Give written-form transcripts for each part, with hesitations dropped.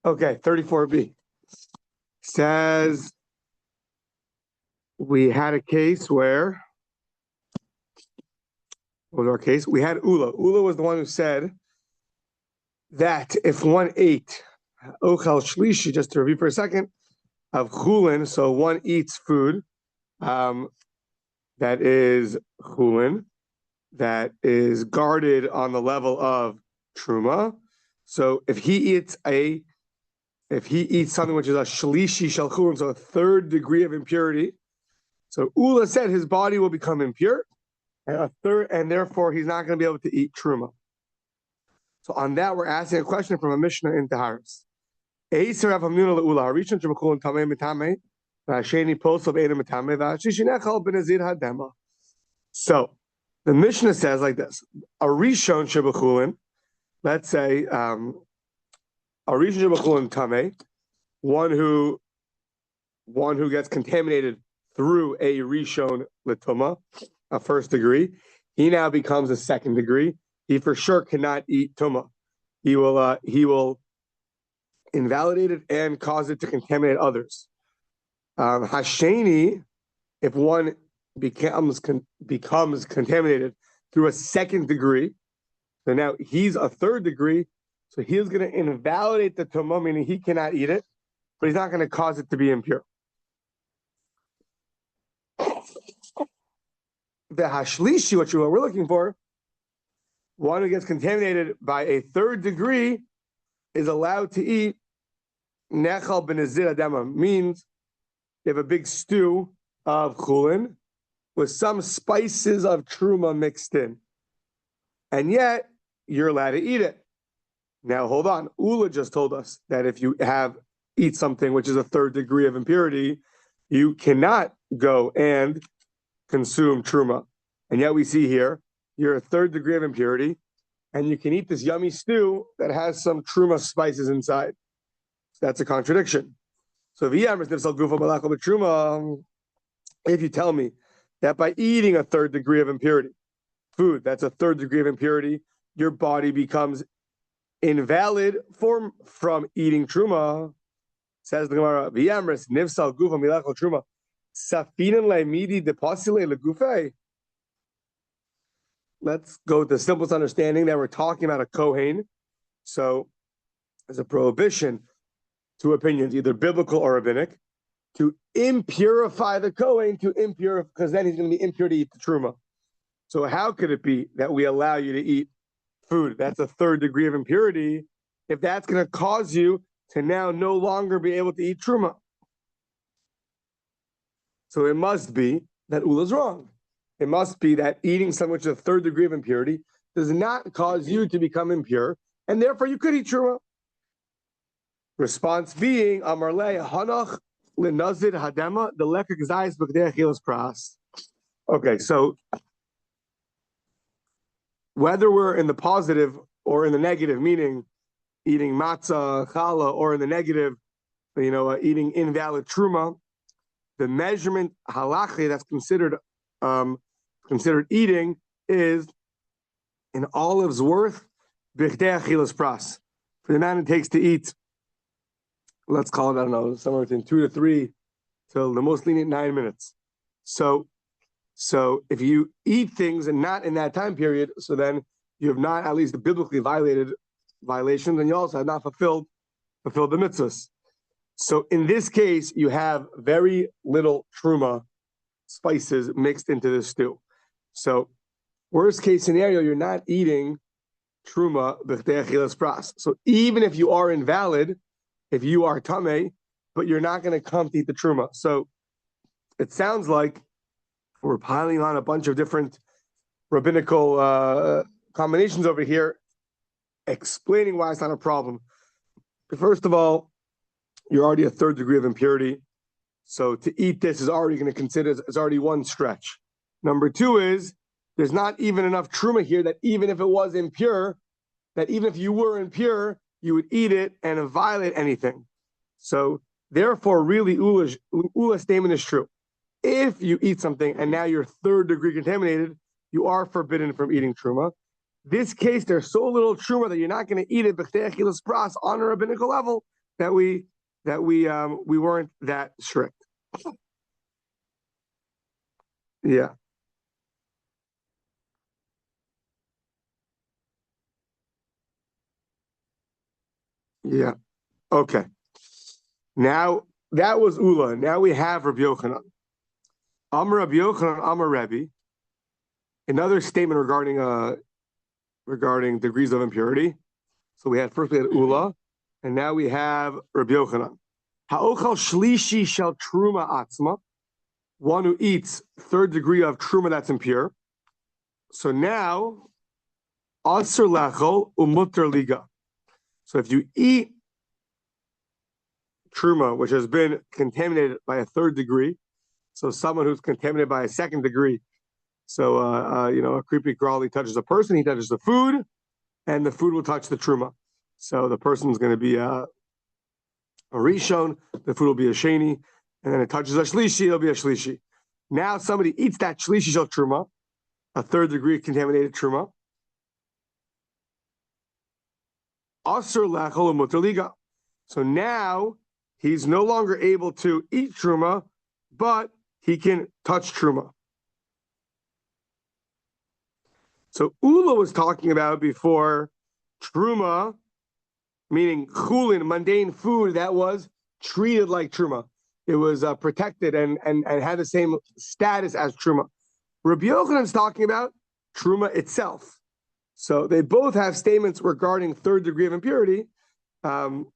Okay, 34b says we had a case where, what was our case? We had Ula. Ula was the one who said that if one ate ochal shlishi, just to review for a second, of chulin, so one eats food that is chulin, that is guarded on the level of truma. So if he eats something which is a shlishi shel chulin, so a third degree of impurity, so Ula said his body will become impure, and therefore he's not going to be able to eat truma. So on that, we're asking a question from a Mishnah in Taharis. So the Mishnah says like this: a rishon shebachulin, let's say a rishon shebachulin tameh, one who gets contaminated through a rishon letuma, a first degree, he now becomes a second degree. He for sure cannot eat tuma. He will invalidate it and cause it to contaminate others. Hasheni, if one becomes contaminated through a second degree, so now he's a third degree, so he's going to invalidate the tuma, meaning he cannot eat it, but he's not going to cause it to be impure. The hashlishi, what we're looking for, one who gets contaminated by a third degree is allowed to eat nechal b'nezir adama, means you have a big stew of chulin with some spices of truma mixed in, and yet you're allowed to eat it. Now hold on, Ula just told us that if you eat something which is a third degree of impurity, you cannot go and consume truma, and yet we see here you're a third degree of impurity, and you can eat this yummy stew that has some truma spices inside. So that's a contradiction. So if you tell me that by eating a third degree of impurity, food that's a third degree of impurity, your body becomes invalid from eating truma, says the Gemara, v'yamris nivsal gufa milachol truma safinan le'midi deposile legufei. Let's go with the simplest understanding that we're talking about a kohen. So there's a prohibition, two opinions, either biblical or rabbinic, to impurify the kohen, because then he's going to be impure to eat the truma. So how could it be that we allow you to eat food that's a third degree of impurity if that's going to cause you to now no longer be able to eat truma? So it must be that Ula's wrong. It must be that eating something which is a third degree of impurity does not cause you to become impure, and therefore you could eat truma. Response being, Amar le hanach lenazir hadema the lekek zayis b'kdei achilas pras. Okay, so whether we're in the positive or in the negative, meaning eating matzah, challah, or in the negative, eating invalid truma, the measurement halachi that's considered eating is an olive's worth b'chdei achilas pras, for the amount it takes to eat. Let's call it, I don't know, somewhere between 2 to 3 till the most lenient 9 minutes. So if you eat things and not in that time period, so then you have not at least biblically violated violations, and you also have not fulfilled the mitzvahs. So in this case, you have very little truma spices mixed into the stew. So worst case scenario, you're not eating truma b'chdei achilas pras. So even if you are invalid, if you are tameh, but you're not going to come to eat the truma. So it sounds like we're piling on a bunch of different rabbinical combinations over here, explaining why it's not a problem. But first of all, you're already a third degree of impurity. So to eat this is already going to consider it's already one stretch. Number two is there's not even enough truma here that even if it was impure, that even if you were impure, you would eat it and violate anything. So therefore, really, Ula's statement is true. If you eat something and now you're third degree contaminated, you are forbidden from eating truma. This case, there's so little truma that you're not going to eat it b'chdei achilas pras on a rabbinical level. that we weren't that strict. Yeah. Yeah. Okay. Now that was Ula. Now we have Rabbi Yochanan. Amar Rabbi Yochanan, Amar Rebbe. Another statement regarding degrees of impurity. So we had Ula, and now we have Rabbi Yochanan. Ha'ochal shlishi shel truma atzma. One who eats third degree of truma that's impure. So now, asr lechol umutter liga. So if you eat truma, which has been contaminated by a third degree, so someone who's contaminated by a second degree, so a creepy crawly touches a person, he touches the food, and the food will touch the truma. So the person's going to be a rishon, the food will be a sheni, and then it touches a shlishi, it'll be a shlishi. Now somebody eats that shlishi shel truma, a third degree contaminated truma. Asr lechol umutter liga. So now he's no longer able to eat truma, but he can touch truma. So Ula was talking about before truma, meaning chulin, mundane food that was treated like truma. It was protected and had the same status as truma. Rabbi Yochanan is talking about truma itself. So they both have statements regarding third degree of impurity. So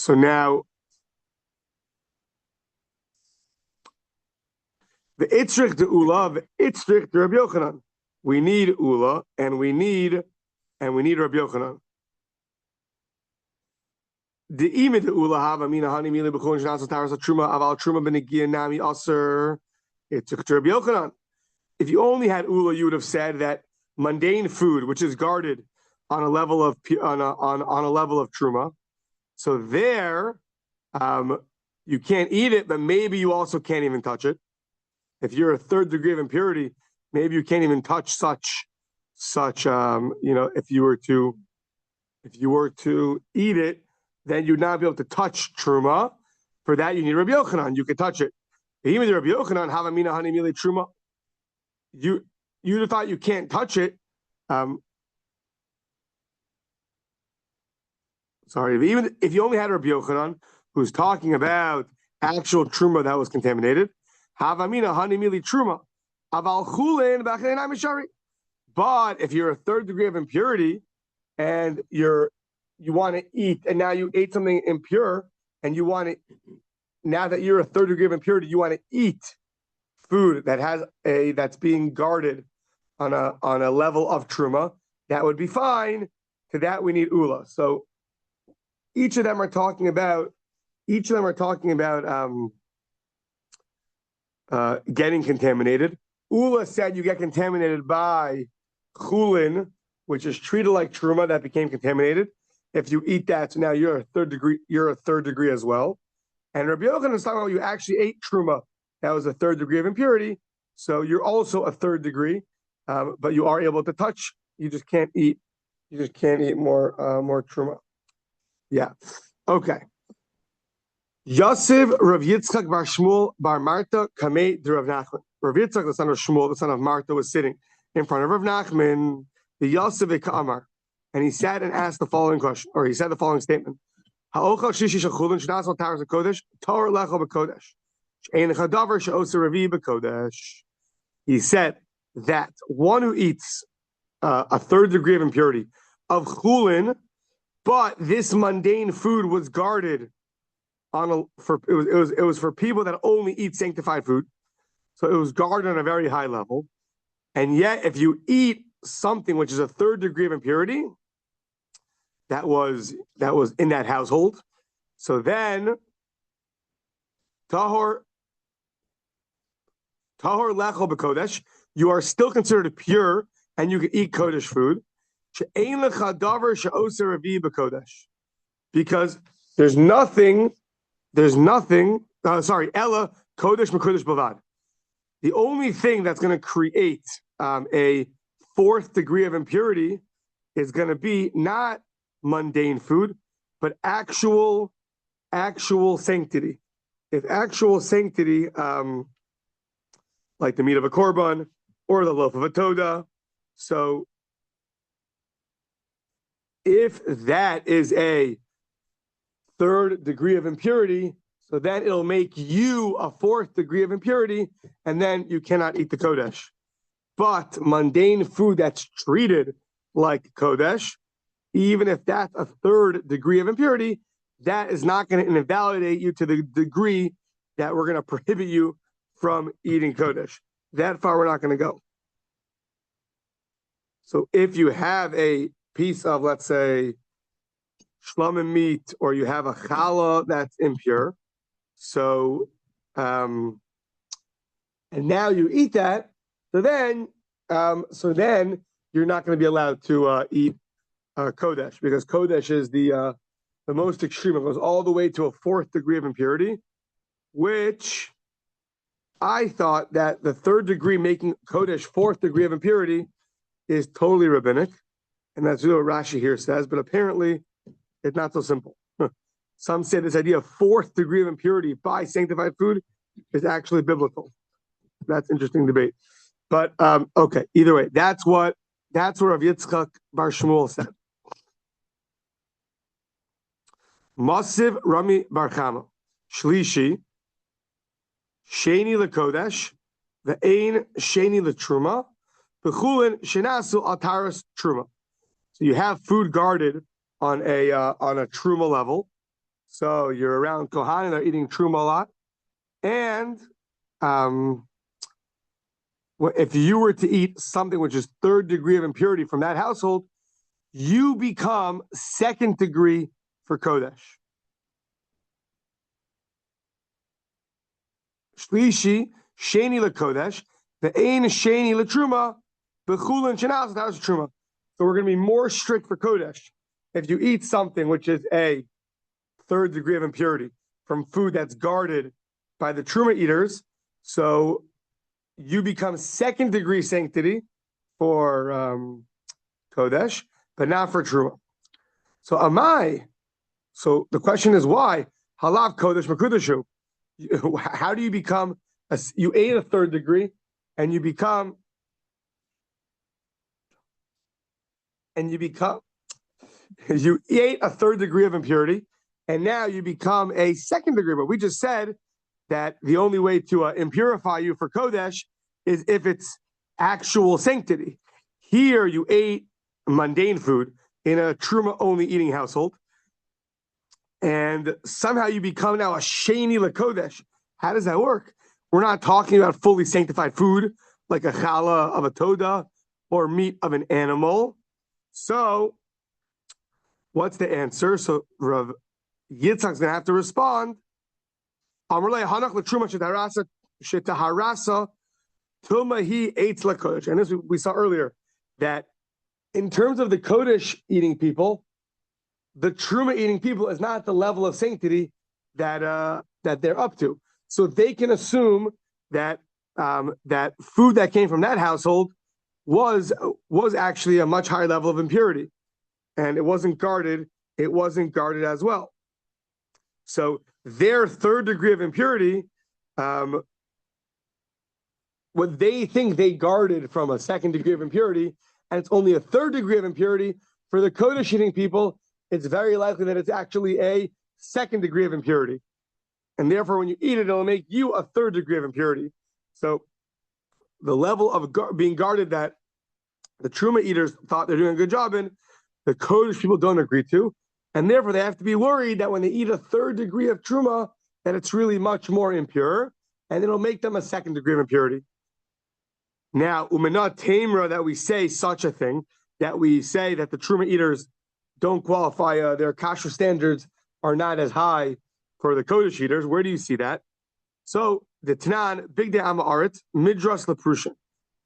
now the itzrich de Ula, the itzrich de Rabbi Yochanan. We need Ula and we need Rabbi Yochanan. The imid Ula have amina hani mili b'chon shnas taras truma aval truma b'negia nami aser. Itzrich de Rabbi Yochanan. If you only had Ula, you would have said that mundane food, which is guarded on a level of on a level of truma. So there, you can't eat it, but maybe you also can't even touch it. If you're a third degree of impurity, maybe you can't even touch such. If you were to eat it, then you'd not be able to touch truma. For that, you need Rabbi Yochanan. You could touch it. Even the Rabbi Yochanan, havamina hani mili truma. You'd have thought you can't touch it. Even if you only had Rabbi Yochanan, who's talking about actual truma that was contaminated, havamina hani mili truma, aval chulin b'achnei mishari. But if you're a third degree of impurity and you want to eat, and now you ate something impure, and you want to, now that you're a third degree of impurity, you want to eat food that's being guarded on a level of truma, that would be fine. To that we need Ula. So each of them are talking about getting contaminated. Ula said you get contaminated by chulin, which is treated like truma that became contaminated. If you eat that, so now you're a third degree as well. And Rabbi Yochanan is talking about you actually ate truma that was a third degree of impurity, so you're also a third degree, but you are able to touch. You just can't eat. More truma. Yeah. Okay. Yosef Rav Yitzchak bar Shmuel bar Marta kamei de Rav Nachman. Rav Yitzchak, the son of Shmuel, the son of Marta, was sitting in front of Rav Nachman, the Yosef Amar, and he sat and asked the following question, or he said the following statement: Ha'ochal shishi shel chulin shnas al taras hakodesh tor lecho b'kodesh she'ein chadavar she'oser revi b'kodesh. He said that one who eats a third degree of impurity of chulin, but this mundane food was guarded it was for people that only eat sanctified food, so it was guarded on a very high level. And yet, if you eat something which is a third degree of impurity, that was in that household, so then tahor lecho b'kodesh, you are still considered pure, and you can eat kodesh food. She'ein lecha davar she'oser revi b'kodesh, because there's nothing. Ella kodesh m'kodesh bavad. The only thing that's going to create a fourth degree of impurity is going to be not mundane food, but actual sanctity. If actual sanctity, like the meat of a korban or the loaf of a toda, so if that is a third degree of impurity, so then it'll make you a fourth degree of impurity, and then you cannot eat the kodesh. But mundane food that's treated like kodesh, even if that's a third degree of impurity, that is not going to invalidate you to the degree that we're going to prohibit you from eating kodesh. That far we're not going to go. So if you have a piece of, let's say, shlamim meat, or you have a challah that's impure, so and now you eat that, so then you're not going to be allowed to eat kodesh, because kodesh is the most extreme. It goes all the way to a fourth degree of impurity, which I thought that the third degree making kodesh fourth degree of impurity is totally rabbinic, and that's really what Rashi here says. But apparently, it's not so simple. Some say this idea of fourth degree of impurity by sanctified food is actually biblical. That's interesting debate. But okay, either way, that's what Rav Yitzchak Bar Shmuel said. Masiv Rami Bar Chama Shlishi Sheni LeKodesh Ve'ein Sheni LeTruma B'chulin Shenasu Ataras Truma. So you have food guarded on a truma level. So you're around Kohanim, they're eating truma a lot. And if you were to eat something which is third degree of impurity from that household, you become second degree for Kodesh. Shlishi, Sheni LeKodesh, Ve'ein Sheni LeTruma, B'chulin Shenas Ataras Truma. So we're going to be more strict for Kodesh. If you eat something which is a third degree of impurity from food that's guarded by the Truma eaters, so you become second degree sanctity for Kodesh, but not for Truma. So Amai, so the question is why? Halav Kodesh Makudashu. How do you become, you ate a third degree and you ate a third degree of impurity, and now you become a second degree. But we just said that the only way to impurify you for Kodesh is if it's actual sanctity. Here you ate mundane food in a Truma-only eating household, and somehow you become now a Sheni LeKodesh. How does that work? We're not talking about fully sanctified food like a challah of a toda or meat of an animal. So what's the answer? So Rav Yitzchak's going to have to respond. And as we saw earlier, that in terms of the Kodesh eating people, the Truma eating people is not the level of sanctity that they're up to. So they can assume that that food that came from that household was actually a much higher level of impurity, and it wasn't guarded. It wasn't guarded as well. So their third degree of impurity, what they think they guarded from a second degree of impurity, and it's only a third degree of impurity for the Kodesh eating people, it's very likely that it's actually a second degree of impurity. And therefore, when you eat it, it'll make you a third degree of impurity. So the level of being guarded that the Truma eaters thought they're doing a good job in, the Kodesh people don't agree to. And therefore, they have to be worried that when they eat a third degree of Truma, that it's really much more impure, and it'll make them a second degree of impurity. Now, Umanat Tamra, that we say such a thing, that we say that the Truma eaters don't qualify, their kasher standards are not as high for the Kodesh eaters. Where do you see that? So, the Tanan, Big Day Ama'aret, Midras LePrushin.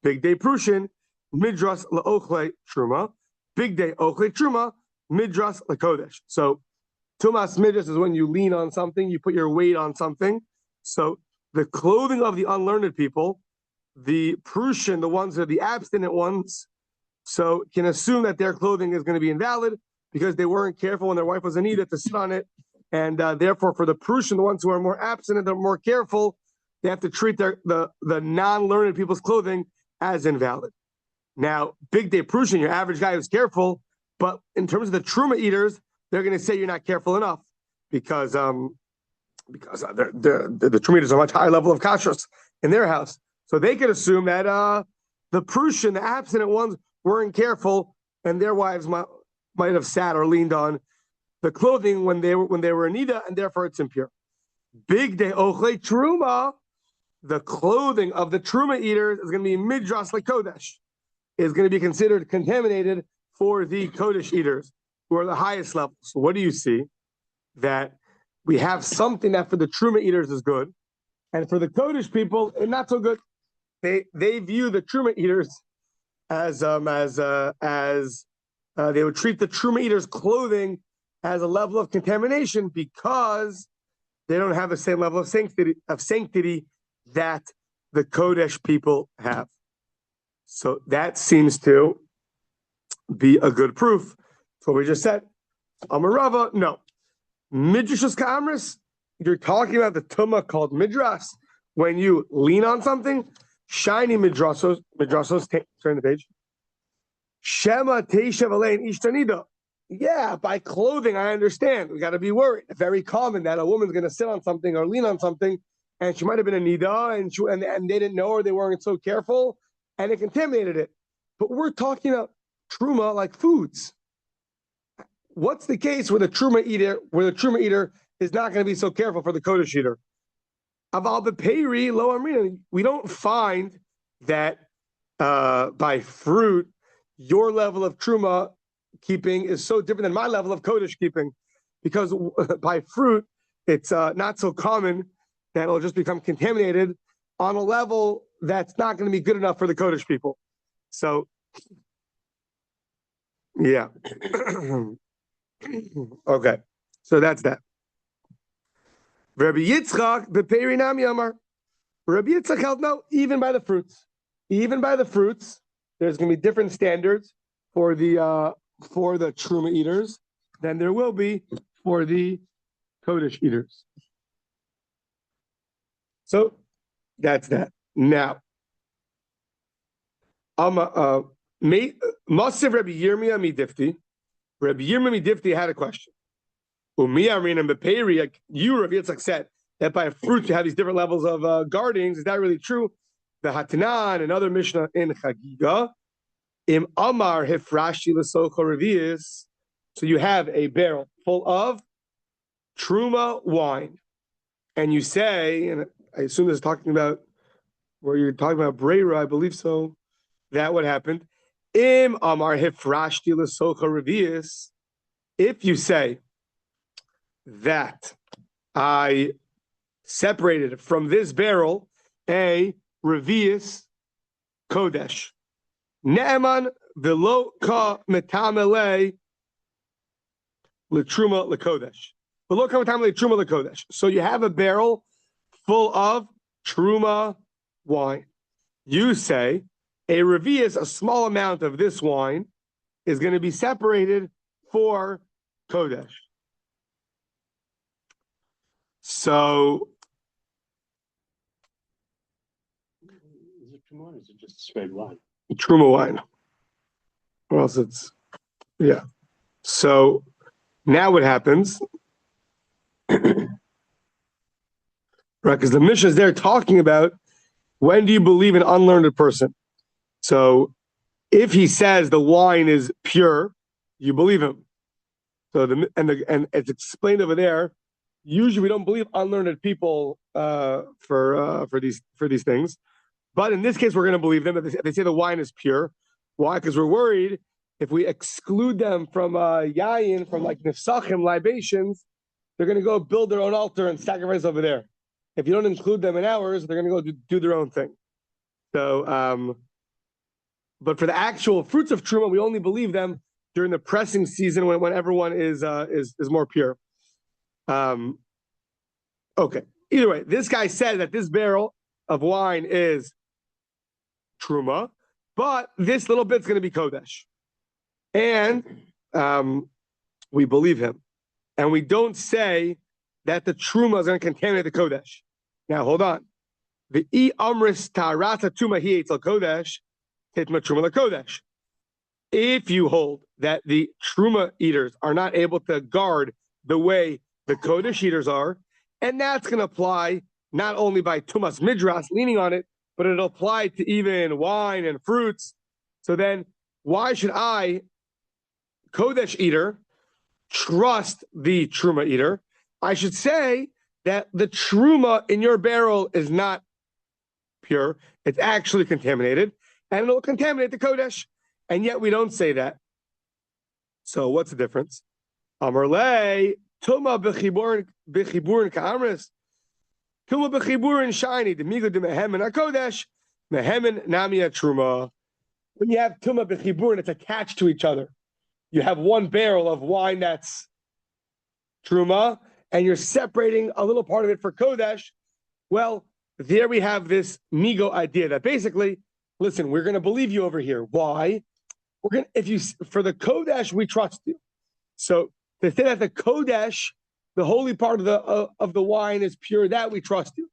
Big Day Prushin, Midras LeOchle Truma. Big Day Ochle Truma, Midras LeKodesh. So, Tumas Midras is when you lean on something, you put your weight on something. So, the clothing of the unlearned people, the Prushin, the ones that are the abstinent ones, so can assume that their clothing is going to be invalid because they weren't careful when their wife was anida to sit on it. And therefore, for the Prussian, the ones who are more absent and they're more careful, they have to treat the non-learned people's clothing as invalid. Now, big day Prussian, your average guy who's careful, but in terms of the truma eaters, they're going to say you're not careful enough because the truma eaters are a much higher level of kashrus in their house. So they could assume that the Prussian, the abstinent ones, weren't careful, and their wives might have sat or leaned on the clothing when they were in nida, and therefore it's impure. Big day ochle truma, the clothing of the truma eaters is going to be midras lekodesh, is going to be considered contaminated for the kodesh eaters, who are the highest level. So what do you see? That we have something that for the truma eaters is good, and for the kodesh people, it's not so good. They view the truma eaters as they would treat the truma eaters' clothing as a level of contamination because they don't have the same level of sanctity that the kodesh people have. So that seems to be a good proof. That's what we just said. Amarava, no. Midrashus ka'amris, you're talking about the tumah called midras. When you lean on something, shiny midrasos, turn the page. Shema teishav alein ishtanida. Yeah, by clothing, I understand. We got to be worried. Very common that a woman's going to sit on something or lean on something, and she might have been a nida, and they didn't know, or they weren't so careful, and it contaminated it. But we're talking about truma like foods. What's the case with a truma eater, where the truma eater is not going to be so careful for the kodesh eater? Aval beperi lo amrina. We don't find that by fruit, your level of truma keeping is so different than my level of kodesh keeping, because by fruit, it's not so common that it'll just become contaminated on a level that's not going to be good enough for the kodesh people. So, yeah. Okay, so that's that. Rabbi Yitzchak beperi nami amar. Rabbi Yitzchak held no, even by the fruits, there's going to be different standards for the truma eaters than there will be for the kodesh eaters. So that's that. Now, Masiv Rabbi Yirmiyah Midifti. Rabbi Yirmiyah Midifti had a question. You, Rabbi Yitzchak, said that by fruits you have these different levels of guardings. Is that really true? The Hatanan and other Mishnah in Chagiga. Im Amar Hifrashi L'Socho Revius. So you have a barrel full of truma wine, and you say, and I assume this is talking about where you're talking about Breira, I believe so. That what happened. Im Amar Hifrashi L'Socho Revius. If you say that I separated from this barrel a Revius Kodesh. Ne'eman v'lo ka metamele l'truma l'kodesh. V'lo ka metamele l'truma l'kodesh. So you have a barrel full of truma wine. You say a revius, a small amount of this wine, is going to be separated for kodesh. So, is it truma or is it just straight wine? Truma wine. Or else it's, yeah. So now what happens? Right, because the Mishnah is there talking about when do you believe an unlearned person? So if he says the wine is pure, you believe him. So and it's explained over there. Usually we don't believe unlearned people for these things. But in this case, we're going to believe them if they say the wine is pure. Why? Because we're worried if we exclude them from yayin, from like nefsachim, libations, they're going to go build their own altar and sacrifice over there. If you don't include them in ours, they're going to go do their own thing. So, but for the actual fruits of truma, we only believe them during the pressing season when everyone is more pure. Okay. Either way, this guy said that this barrel of wine is truma, but this little bit's going to be kodesh. And we believe him. And we don't say that the truma is going to contaminate the kodesh. Now, hold on. The e amris tarata tuma hi etzel kodesh hitma truma kodesh. If you hold that the truma eaters are not able to guard the way the kodesh eaters are, and that's going to apply not only by tumas midras leaning on it, but it'll apply to even wine and fruits. So then, why should I, kodesh eater, trust the truma eater? I should say that the truma in your barrel is not pure; it's actually contaminated, and it'll contaminate the kodesh. And yet we don't say that. So what's the difference? Amar le tuma b'chiburin ka'amris, tuma b'chiburin shiny demigo de mehemen hakodesh mehemen namia truma. When you have tuma b'chiburin, it's attached to each other. You have one barrel of wine that's truma, and you're separating a little part of it for kodesh. Well, there we have this migo idea that basically, listen, we're going to believe you over here. Why? We're going to, for the kodesh, we trust you. So to say that the kodesh, the holy part of the wine is pure, that we trust you.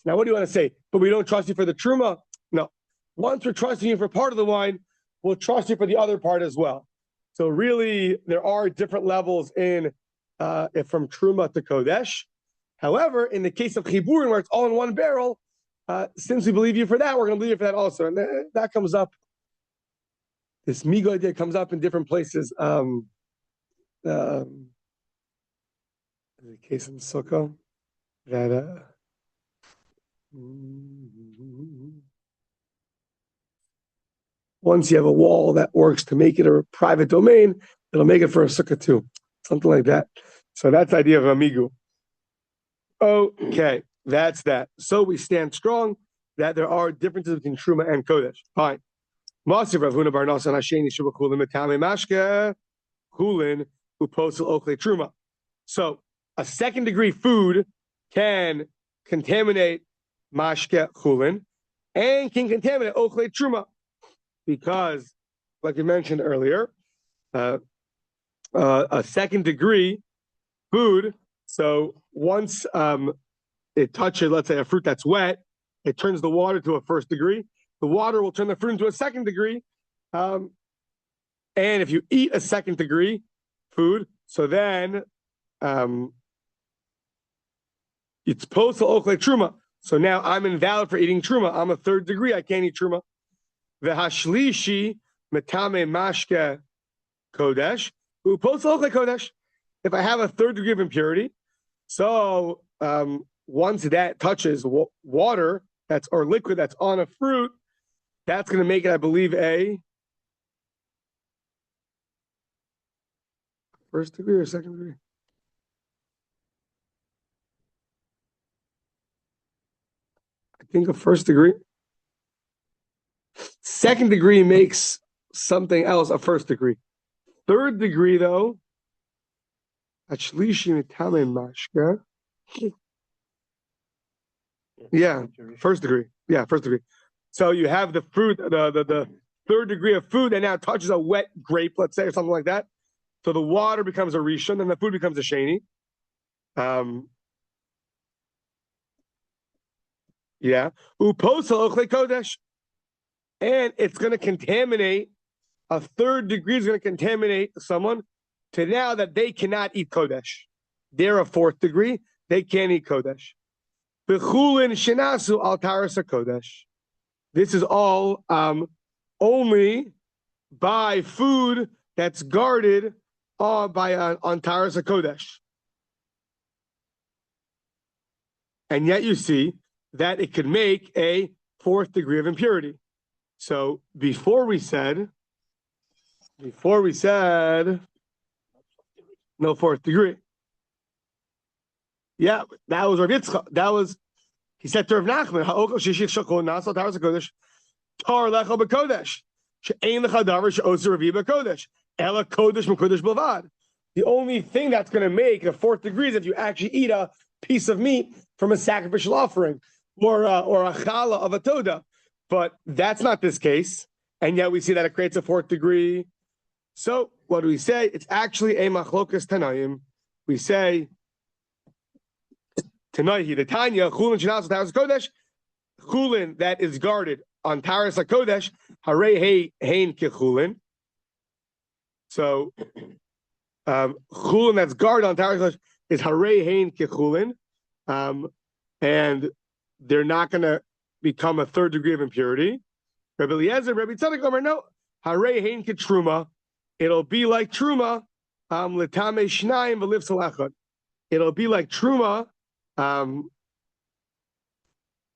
Now, what do you want to say? But we don't trust you for the truma? No. Once we're trusting you for part of the wine, we'll trust you for the other part as well. So really, there are different levels in from truma to kodesh. However, in the case of chiburin, where it's all in one barrel, since we believe you for that, we're going to believe you for that also. And that comes up. This migo idea comes up in different places. In the case of Sukkah, that once you have a wall that works to make it a private domain, it'll make it for a Sukkah too. Something like that. So that's the idea of amigu. Okay, that's that. So we stand strong that there are differences between Truma and Kodesh. Fine. Masir Rav Huna bar Nasan Hasheni Shuba Chulin Metame Mashke Chulin Uposel Ochle Truma. So a second degree food can contaminate Mashke Chulin and can contaminate Ochle Truma because, like we mentioned earlier, a second degree food. So once it touches, let's say, a fruit that's wet, it turns the water to a first degree. The water will turn the fruit into a second degree. And if you eat a second degree food, so then it's postal okle truma. So now I'm invalid for eating truma. I'm a third degree. I can't eat truma. V'hashlishi metame mashke kodesh upostal okle kodesh. If I have a third degree of impurity, so once that touches water that's or liquid that's on a fruit, that's going to make it, I believe, a first degree or second degree. I think a first degree. Second degree makes something else a first degree. Third degree, though, yeah, first degree. Yeah, first degree. So you have the fruit, the third degree of food that now touches a wet grape, let's say, or something like that. So the water becomes a rishon, and the food becomes a sheni. Yeah. Uposel ochle kodesh. And it's going to contaminate, a third degree is going to contaminate someone to now that they cannot eat kodesh. They're a fourth degree, they can't eat kodesh. B'chulin shenasu al taras kodesh. This is all only by food that's guarded on taras kodesh. And yet you see that it could make a fourth degree of impurity. So before we said no fourth degree. Yeah, that was Rav Yitzchak. That was, he said to Rav Nachman, Ha'okal shishich shakol nasal taras kodesh tar lecha b'kodesh she'ein lecha davar she'oser ravi b'kodesh ela kodesh m'kodesh b'lvad. The only thing that's going to make the fourth degree is if you actually eat a piece of meat from a sacrificial offering or a challah of a toda. But that's not this case. And yet we see that it creates a fourth degree So what do we say? It's actually a machlokas tanayim. We say Tanaihi, the Tanya, Chulin Shinasu Taras Kodesh, Chulin that is guarded on Taras Kodesh, Hare Hein Kechulin. So Chulin that's guarded on Taras Kodesh is Hare Hein Kechulin. And they're not going to become a third degree of impurity. Rabbi Eliezer, Rabbi Tzadok Omer, no, Hare Hein Ketruma. It'll be like Truma, L'tamei Shnayim V'liv Salachot. It'll be like Truma,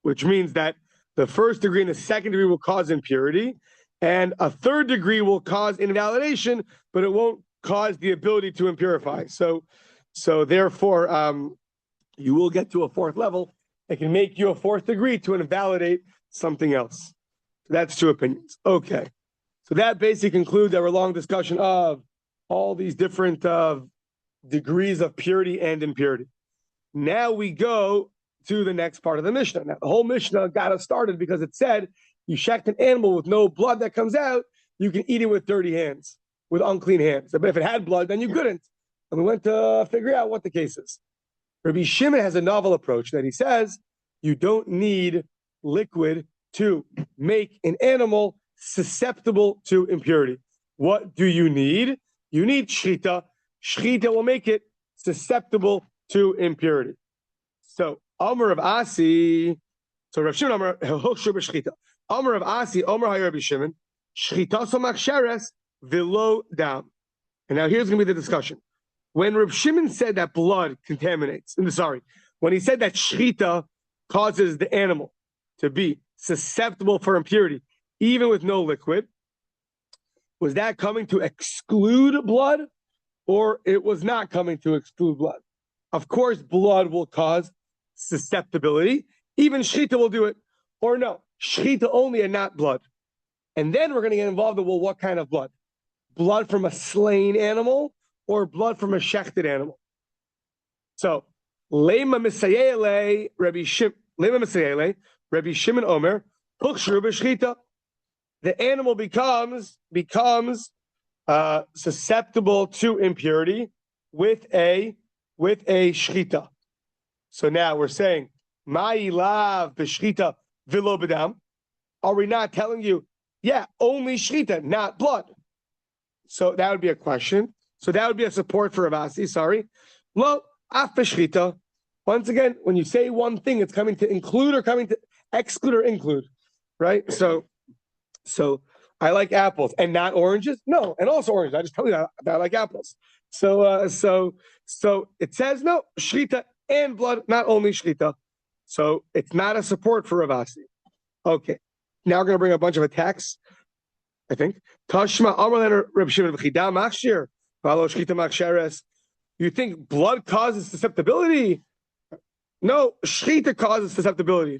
which means that the first degree and the second degree will cause impurity, and a third degree will cause invalidation, but it won't cause the ability to impurify. So therefore, you will get to a fourth level. It can make you a fourth degree to invalidate something else. So that's two opinions. Okay. So that basically concludes our long discussion of all these different degrees of purity and impurity. Now we go to the next part of the Mishnah. Now, the whole Mishnah got us started because it said you shecht an animal with no blood that comes out, you can eat it with dirty hands, with unclean hands. But if it had blood, then you couldn't. And we went to figure out what the case is. Rabbi Shimon has a novel approach that he says you don't need liquid to make an animal susceptible to impurity. What do you need? You need shchita. Shchita will make it susceptible to impurity. So, Amar of Asi, so Rav Shimon Amar, Hochshu b'shchita. Amar of Asi, Amar hay Rabbi Shimon, shchita so machsheres v'lo dam. And now here's going to be the discussion. When Rav Shimon said that blood contaminates, when he said that shchita causes the animal to be susceptible for impurity, even with no liquid, was that coming to exclude blood, or it was not coming to exclude blood? Of course, blood will cause susceptibility. Even shchita will do it, or no, shchita only and not blood. And then we're going to get involved in, well, what kind of blood? Blood from a slain animal or blood from a shechted animal? So, Lema Misayele, Rabbi Shimon Omer, Puchshru b'shchita. The animal becomes susceptible to impurity with a shchita. So now we're saying, Ma'ilav b'shchita v'lo b'dam. Are we not telling you, yeah, only shchita, not blood? So that would be a question. So that would be a support for Ravasi, sorry. Lo, af b'shchita. Once again, when you say one thing, it's coming to include or coming to exclude or include, right? So I like apples and not oranges? No, and also oranges. I just tell you that I like apples. So it says no, shchita and blood, not only shchita. So it's not a support for Ravasi. Okay, now we're going to bring a bunch of attacks, I think. Tashma Amar Reb Shimon v'chida machshir v'alo shchita machsheres. You think blood causes susceptibility? No, shchita causes susceptibility.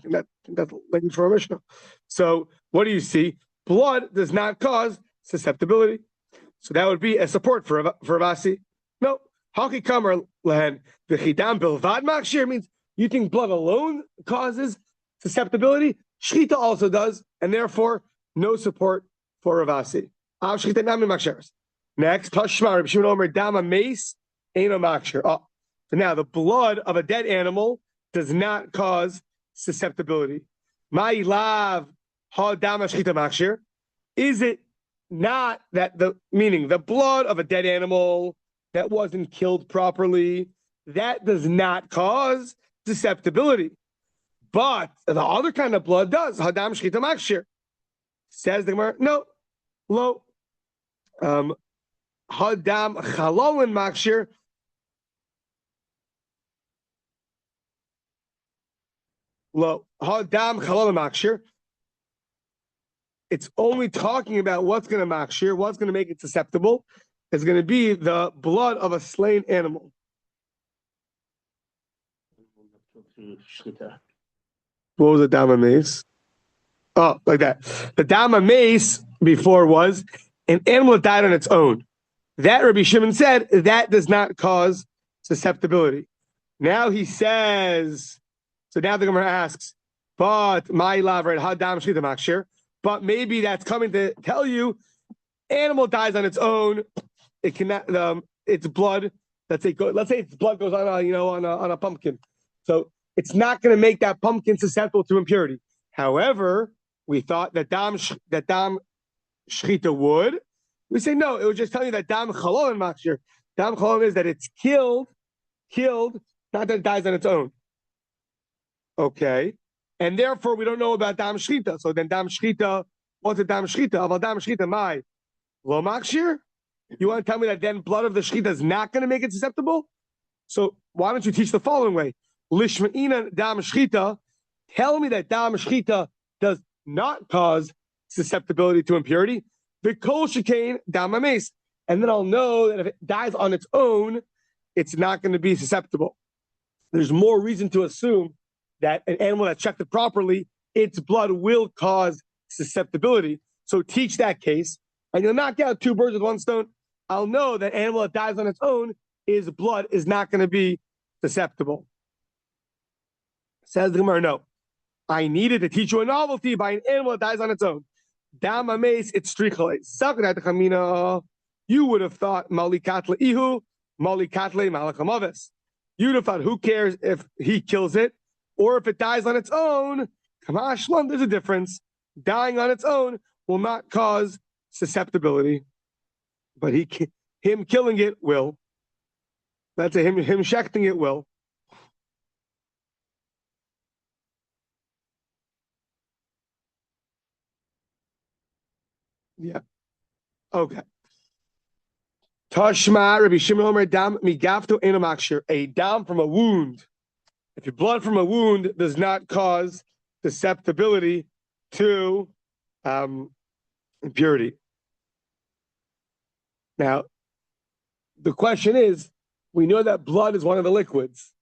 That's language for a Mishnah. So what do you see? Blood does not cause susceptibility. So that would be a support for Ravasi. No. Haki kamar lehen v'chidam bilvad machshir means you think blood alone causes susceptibility? Shchita also does, and therefore no support for Ravasi. Av shchita nami machsheres. Next, Tashma Reb Shimon Omer dama mace eino machshir. Oh, so now the blood of a dead animal does not cause susceptibility. Ma'ilav ha dama shchita machshir. Is it not that the blood of a dead animal that wasn't killed properly, that does not cause susceptibility? But the other kind of blood does. Hadam shchita machshir. Says the Gemara, no, lo. Hadam chalolin machshir. Lo. Hadam chalolin machshir. It's only talking about what's going to machshir, what's going to make it susceptible. It's going to be the blood of a slain animal. What was the dama mace? Oh, like that. The dama mace before was an animal that died on its own. That Rabbi Shimon said that does not cause susceptibility. Now he says, so now the Gemara asks, but my love, right? How dam shchita machshir? But maybe that's coming to tell you Animal dies on its own. It cannot. Its blood. Let's say its blood goes on on a pumpkin. So it's not going to make that pumpkin susceptible to impurity. However, we thought that dam shchita would. We say no. It would just tell you that dam chalol and makshir. Dam chalol is that it's killed, not that it dies on its own. Okay, and therefore we don't know about dam shchita. So then dam shchita, what's a dam shchita? About dam shchita, my lo makshir. You want to tell me that then blood of the shchita is not going to make it susceptible? So why don't you teach the following way? Lishma'ina dam shchita. Tell me that dam shchita does not cause susceptibility to impurity. V'kol shekain dam ames. And then I'll know that if it dies on its own, it's not going to be susceptible. There's more reason to assume that an animal that checked it properly, its blood will cause susceptibility. So teach that case, and you'll knock out two birds with one stone. I'll know that animal that dies on its own, its blood is not going to be susceptible. Says the Gemara, no. I needed to teach you a novelty by an animal that dies on its own. Dam ames, it's strichale. You would have thought malikatle ihu, malikatle malachamavis. You'd have thought, who cares if he kills it or if it dies on its own? Kamashlam, there's a difference. Dying on its own will not cause susceptibility, but him killing it will. That's him shechting it will. Yeah. Okay. Tashma, Rabbi Shimon Omer, dam migafto eno makshir. A dam from a wound. If your blood from a wound does not cause susceptibility to impurity. Now, the question is, we know that blood is one of the liquids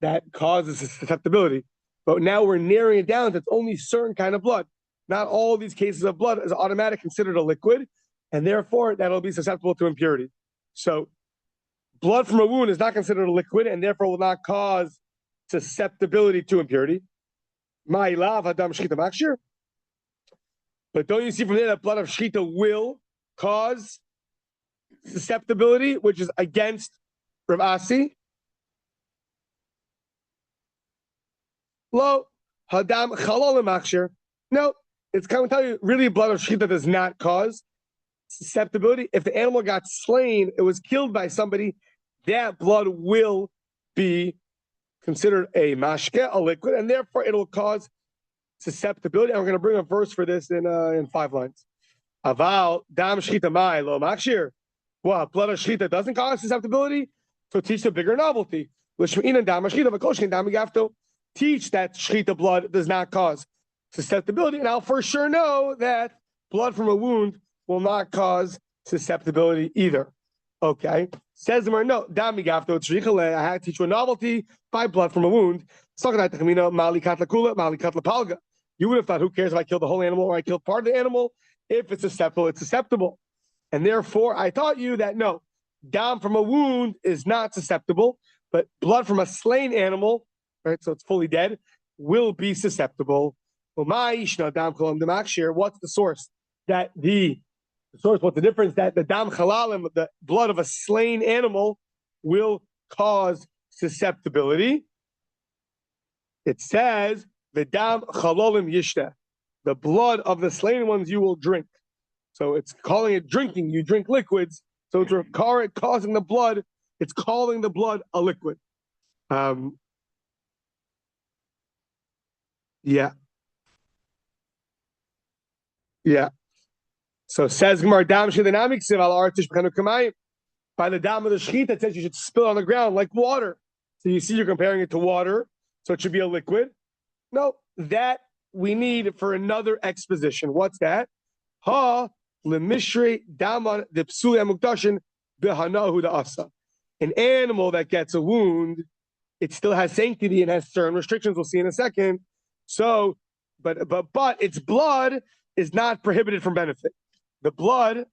that causes susceptibility, but now we're narrowing it down to it's only certain kind of blood. Not all these cases of blood is automatically considered a liquid, and therefore that'll be susceptible to impurity. So blood from a wound is not considered a liquid, and therefore will not cause susceptibility to impurity. But don't you see from there that blood of shchita will cause susceptibility, which is against Rav Asi? Lo hadam chalol makshir. No, it's going to tell you really blood of shchita does not cause susceptibility. If the animal got slain, it was killed by somebody, that blood will be considered a mashke, a liquid, and therefore it will cause susceptibility. And we're going to bring a verse for this in 5 lines. Aval dam shchita mai lo makshir. What, blood of shchita doesn't cause susceptibility? So teach the bigger novelty. Teach that shchita blood does not cause susceptibility, and I'll for sure know that blood from a wound will not cause susceptibility either. Okay. Says the no, I had to teach you a novelty by blood from a wound. You would have thought, who cares if I kill the whole animal or I kill part of the animal? If it's susceptible, it's susceptible. And therefore, I taught you that no, dam from a wound is not susceptible, but blood from a slain animal, right, so it's fully dead, will be susceptible. What's the source? What's the difference? That the dam chalalim, the blood of a slain animal, will cause susceptibility. It says, the dam chalolim yishta, the blood of the slain ones you will drink. So it's calling it drinking. You drink liquids. So it's causing the blood. It's calling the blood a liquid. Yeah. So says Gemara, dam shedinamik siv al artish b'chanu kamayim. By the dam of the shechita, it says you should spill on the ground like water. So you see, you're comparing it to water, so it should be a liquid. No, that we need for another exposition. What's that? Ha lemishre daman de psuli amukdashin behanahu da asa. An animal that gets a wound, it still has sanctity and has certain restrictions. We'll see in a second. So, but its blood is not prohibited from benefit. The blood,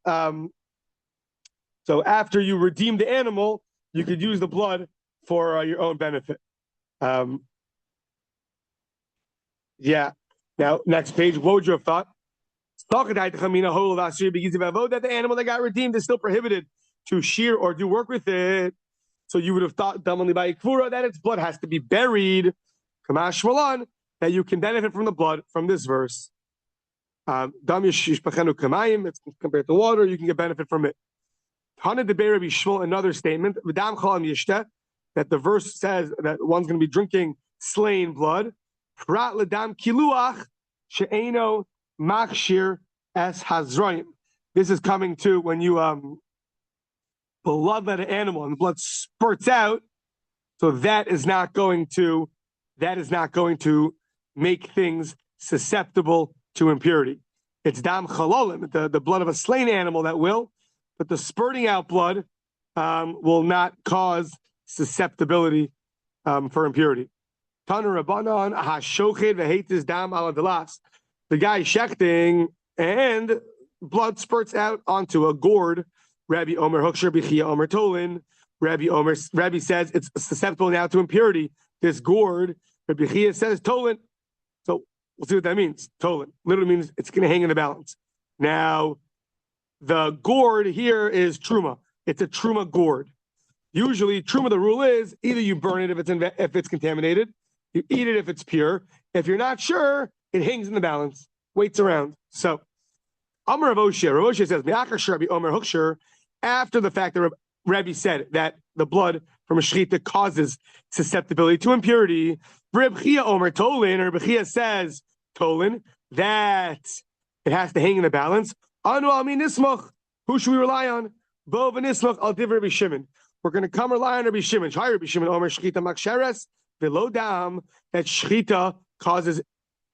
so after you redeem the animal, you could use the blood for your own benefit. Yeah. Now, next page, what would you have thought? That the animal that got redeemed is still prohibited to shear or do work with it. So you would have thought that its blood has to be buried. That you can benefit from the blood from this verse. It's compared to water, you can get benefit from it. Another statement that the verse says that one's going to be drinking slain blood. This is coming to when you blood let an animal and the blood spurts out, so that is not going to make things susceptible to impurity. It's dam chalolim, the blood of a slain animal that will, but the spurting out blood will not cause susceptibility for impurity. Tana Rabbanan hashoched v'heitis dam ala delas. The guy shechting and blood spurts out onto a gourd. Rabbi Omer Huksher B'chia Omer Tolin. Rabbi says it's susceptible now to impurity. This gourd, Rabbi Chia says Tolin. So we'll see what that means. Tolin literally means it's going to hang in the balance. Now, the gourd here is truma. It's a truma gourd. Usually, truma, the rule is either you burn it if it's contaminated, you eat it if it's pure. If you're not sure, it hangs in the balance, waits around. So, Amar Rav Osher says, Rabbi Omer Huksher, after the fact that Rabbi said that the blood from a shechita causes susceptibility to impurity, Rabbi Chia Omer Tolin, or Rabbi Chia says Tolin, that it has to hang in the balance. Anu Almi Nismach, who should we rely on? Bo v'nismach al divrei Rabbi Shimon. We're going to come rely on Rabbi Shimon. Hi, Rabbi Shimon Omer shechita maksheres v'lo dam, that shechita causes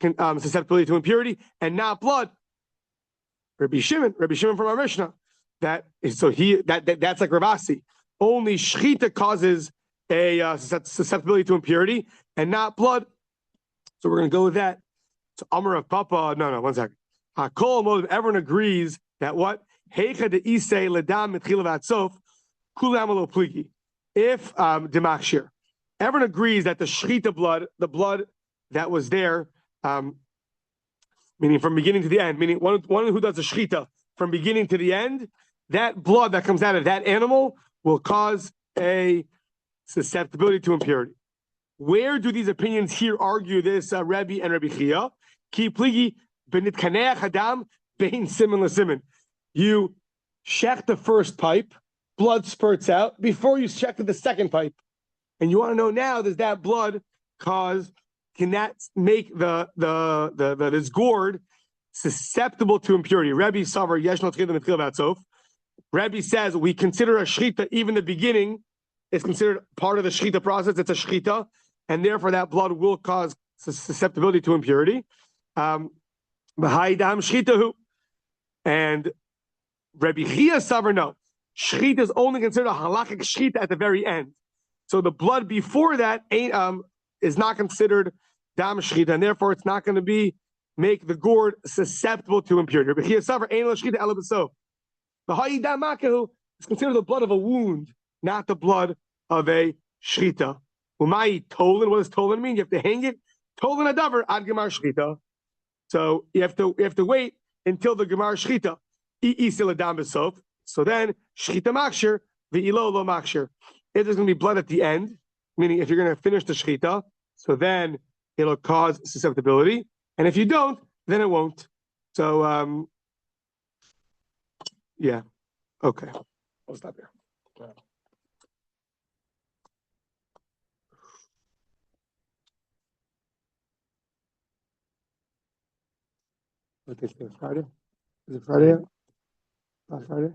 susceptibility to impurity and not blood. Rabbi Shimon from our Mishnah. That's like Ravasi. Only shechita causes a susceptibility to impurity and not blood. So we're going to go with that. So Amar of Papa. No, 1 second. Kol Moed, everyone agrees that what Heicha de Isay Ledam Mitchila Vatsof Kulam Lo Pligi. If Demachshir, everyone agrees that the shechita blood, the blood that was there, meaning from beginning to the end, meaning one who does a shechita from beginning to the end, that blood that comes out of that animal will cause a susceptibility to impurity. Where do these opinions here argue this, Rebbe and Rabbi Chia? Ki pligi benitkaneach hadam bein siman l'siman. You check the first pipe, blood spurts out before you check the second pipe, and you want to know now: does that blood can that make this gourd susceptible to impurity? Rebbe Savar Yeshno Tchilah Mitchila Vatsof. Rebbe says we consider a shechita, even the beginning is considered part of the shechita process. It's a shechita, and therefore that blood will cause susceptibility to impurity. And Rebbe Chia Savar, no. Shechita is only considered a halachic shechita at the very end. So the blood before that is not considered dam shechita, and therefore it's not going to make the gourd susceptible to impurity. Rebbe Chia Savar ein lo shechita ela b'sof. The hayidam makahu is considered the blood of a wound, not the blood of a shechita. Umay tolin. What does tolin mean? You have to hang it. Tolin adavar ad gemar shechita. So you have to wait until the gemar shechita. Isil adam b'sof. So then shechita makshir v'ilo lo makshir. If there's going to be blood at the end, meaning if you're going to finish the shechita, so then it'll cause susceptibility, and if you don't, then it won't. So yeah, okay. I'll stop here. I think it's Friday. Is it Friday? Last Friday?